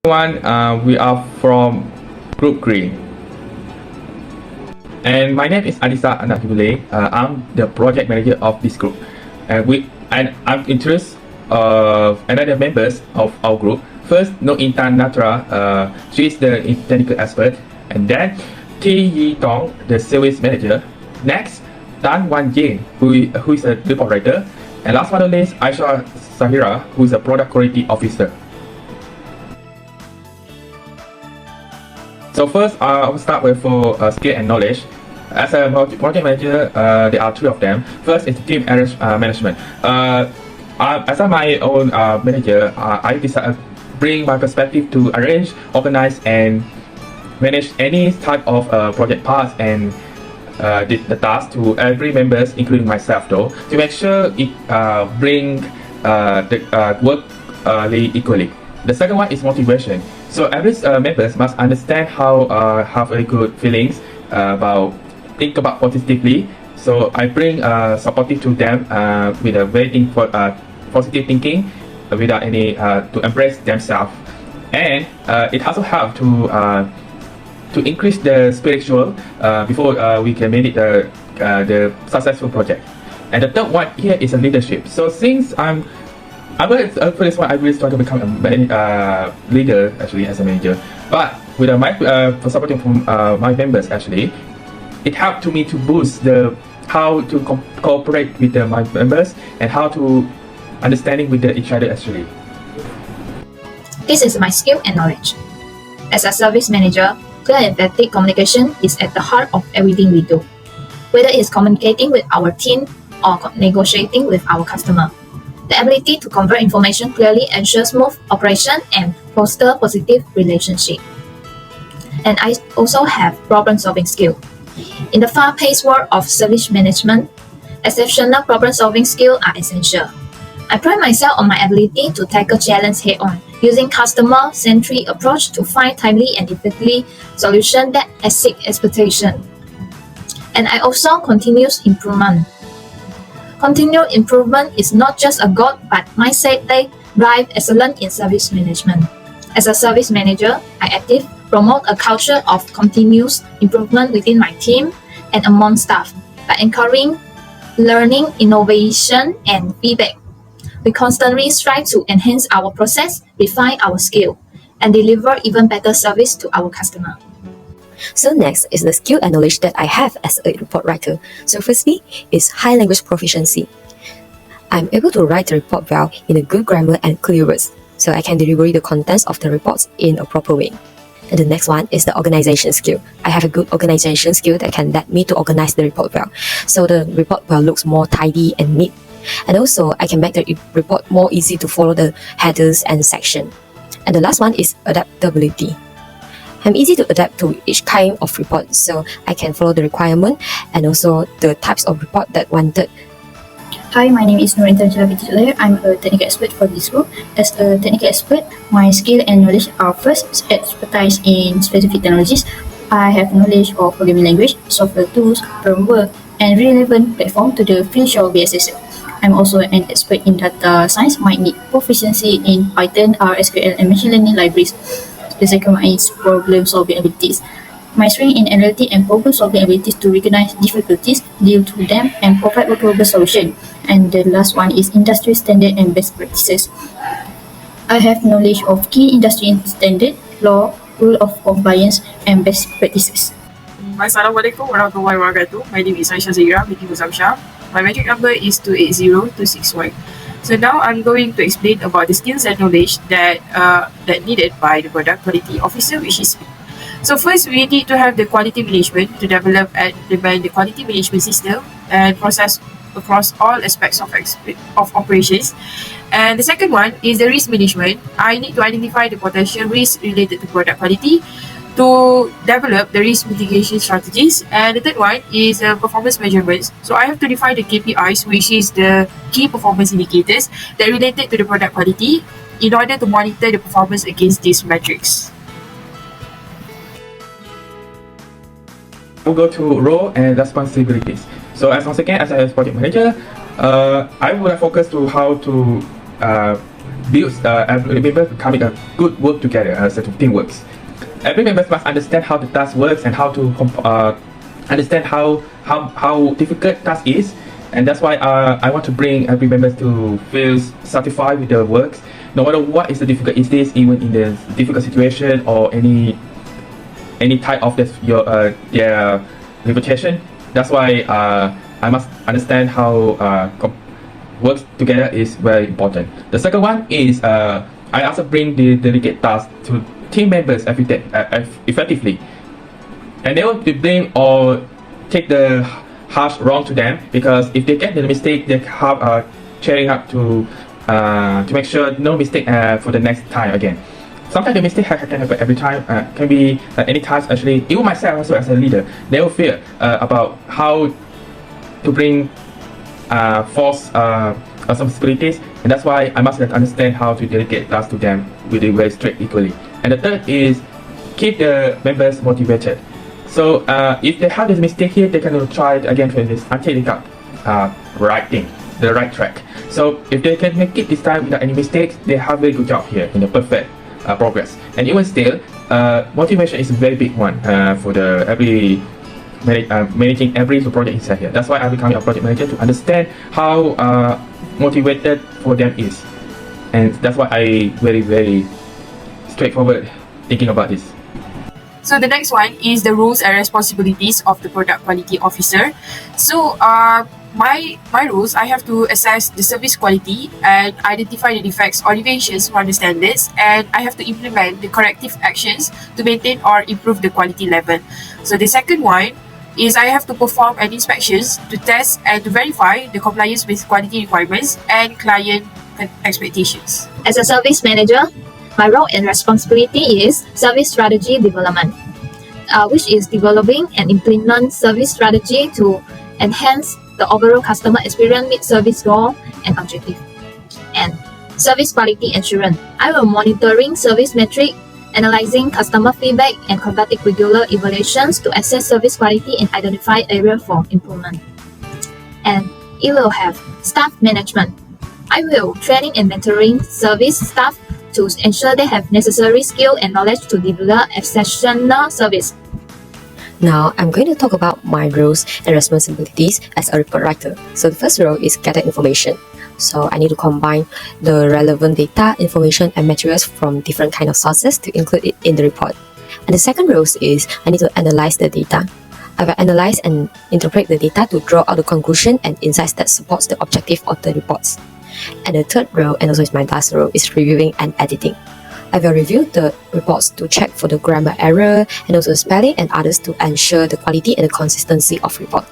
We are from Group Green. And my name is Adisa Anakibule. I'm the project manager of this group. And I'm interested of another members of our group. First, No Intan Natra, she is the technical expert. And then T Yi Tong, the service manager. Next, Tan Wan Jin, who is a report writer. And last but not least, Aisha Sahira, who is a product quality officer. So first, I will start with for skill and knowledge. As a project manager, there are three of them. First is team management. As my own manager, I decide bring my perspective to arrange, organize, and manage any type of project parts and the task to every members, including myself, though, to make sure it bring the work equally. The second one is motivation. So every members must understand how have a good feelings think about positively. So I bring supportive to them with a very positive thinking without any to embrace themselves, and it also helps to increase the spiritual before we can make it the successful project. And the third one here is a leadership. So since for this one, I really try to become a leader actually as a manager. But with my supporting from my members actually, it helped to me to boost the how to cooperate with my members and how to understanding with each other actually. This is my skill and knowledge. As a service manager, clear and effective communication is at the heart of everything we do. Whether it's communicating with our team or negotiating with our customer. The ability to convert information clearly ensures smooth operation and foster positive relationship. And I also have problem-solving skill. In the fast-paced world of service management, exceptional problem-solving skills are essential. I pride myself on my ability to tackle challenges head-on, using customer-centric approach to find timely and effective solutions that exceed expectation. And I also continuous improvement. Continued improvement is not just a goal, but mindset that drive excellence in service management. As a service manager, I actively promote a culture of continuous improvement within my team and among staff by encouraging learning, innovation, and feedback. We constantly strive to enhance our process, refine our skill, and deliver even better service to our customer. So next is the skill and knowledge that I have as a report writer. So firstly is high language proficiency. I'm able to write the report well in a good grammar and clear words, so I can deliver the contents of the reports in a proper way. And the next one is the organization skill. I have a good organization skill that can let me to organize the report well, so the report well looks more tidy and neat. And also I can make the report more easy to follow the headers and section. And the last one is adaptability. I'm easy to adapt to each kind of report, so I can follow the requirement and also the types of report that wanted. Hi, my name is Nurintan Jalabitulair. I'm a technical expert for this group. As a technical expert, my skill and knowledge are first, expertise in specific technologies. I have knowledge of programming language, software tools, framework, and relevant platform to the field of BSS. I'm also an expert in data science, might need proficiency in Python, R, SQL, and machine learning libraries. The second one is problem-solving abilities. My strength in analytic and problem-solving abilities to recognize difficulties, deal with them, and provide workable solution. And the last one is industry standard and best practices. I have knowledge of key industry standard, law, rule of compliance, and best practices. Assalamualaikum warahmatullahi wabarakatuh. My name is Aisha Zahira binti Muzamsyah. My magic number is 280261. So now I'm going to explain about the skills and knowledge that needed by the product quality officer, which is me. So first, we need to have the quality management to develop and implement the quality management system and process across all aspects of operations. And the second one is the risk management. I need to identify the potential risks related to product quality to develop the risk mitigation strategies. And the third one is performance measurements. So I have to define the KPIs, which is the key performance indicators that related to the product quality in order to monitor the performance against these metrics. We'll go to role and responsibilities. So as once again, as a project manager, I would focus to how to builds every member becoming a good work together as a teamwork. Every member must understand how the task works and how to understand how difficult task is, and that's why I want to bring every member to feel satisfied with their works, no matter what is the difficult is this, even in the difficult situation or any type of their limitation. That's why I must understand how work together is very important. The second one is I also bring the delegate tasks to team members effectively, and they will blame or take the harsh wrong to them, because if they get the mistake, they have cheering up to make sure no mistake for the next time again. Sometimes the mistake can happen every time, can be any times actually. Even myself also as a leader, they will fear about how to bring false responsibilities, and that's why I must understand how to delegate tasks to them with a very strict equally. And the third is keep the members motivated. So if they have this mistake here, they can try it again for this until they got right thing, the right track. So if they can make it this time without any mistakes, they have a very good job here in the perfect progress. And even still, motivation is a very big one for the managing every project inside here. That's why I become a project manager, to understand how motivated for them is, and that's why I very straightforward thinking about this. So the next one is the roles and responsibilities of the product quality officer. So my roles, I have to assess the service quality and identify the defects or deviations from the standards, and I have to implement the corrective actions to maintain or improve the quality level. So the second one is I have to perform an inspections to test and to verify the compliance with quality requirements and client expectations. As a service manager, my role and responsibility is service strategy development, which is developing and implement service strategy to enhance the overall customer experience, meet service goal and objective. And service quality assurance, I will monitoring service metric, analyzing customer feedback, and conducting regular evaluations to assess service quality and identify areas for improvement. And it will have staff management. I will training and mentoring service staff to ensure they have necessary skill and knowledge to deliver exceptional service. Now, I'm going to talk about my roles and responsibilities as a report writer. So the first role is gather information. So I need to combine the relevant data, information, and materials from different kind of sources to include it in the report. And the second role is I need to analyze the data. I will analyze and interpret the data to draw out the conclusion and insights that supports the objective of the reports. And the third role, and also is my last role, is reviewing and editing. I will review the reports to check for the grammar error and also spelling and others to ensure the quality and the consistency of report.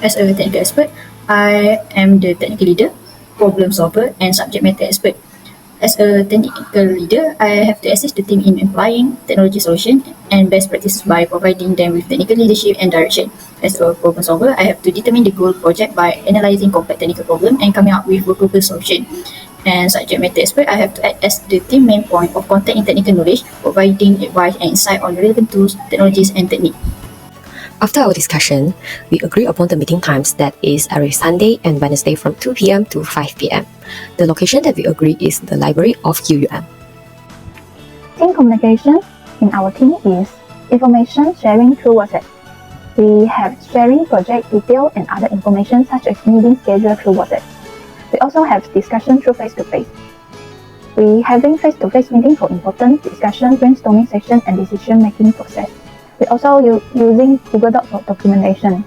As a technical expert, I am the technical leader, problem solver, and subject matter expert. As a technical leader, I have to assist the team in applying technology solutions and best practices by providing them with technical leadership and direction. As a problem solver, I have to determine the goal project by analyzing complex technical problems and coming up with workable solutions. And subject matter expert, I have to act as the team main point of contact in technical knowledge, providing advice and insight on relevant tools, technologies, and techniques. After our discussion, we agreed upon the meeting times, that is every Sunday and Wednesday from 2 p.m. to 5 p.m. The location that we agreed is the library of UUM. Team communication in our team is information sharing through WhatsApp. We have sharing project detail and other information such as meeting schedule through WhatsApp. We also have discussion through face-to-face. We having face-to-face meeting for important discussion, brainstorming session, and decision-making process. We also using Google Docs for documentation.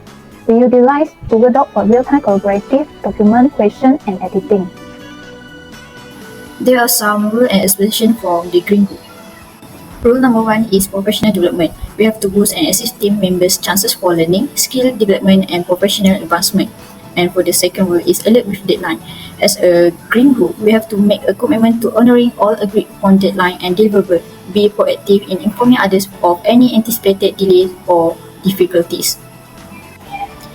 We utilize Google Docs for real-time collaborative document creation and editing. There are some rules and explanations from the Green Book. Rule number 1 is professional development. We have to boost and assist team members' chances for learning, skill development, and professional advancement. And for the second rule is alert with deadline. As a Green Group, we have to make a commitment to honoring all agreed upon deadline and deliverable. Be proactive in informing others of any anticipated delays or difficulties.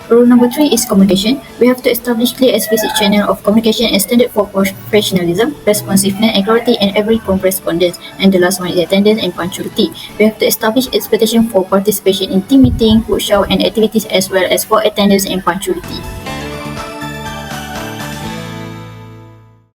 Rule number 3 is communication. We have to establish clear explicit channel of communication and standard for professionalism, responsiveness, and clarity in every correspondence. And the last one is attendance and punctuality. We have to establish expectation for participation in team meeting, workshop, and activities as well as for attendance and punctuality.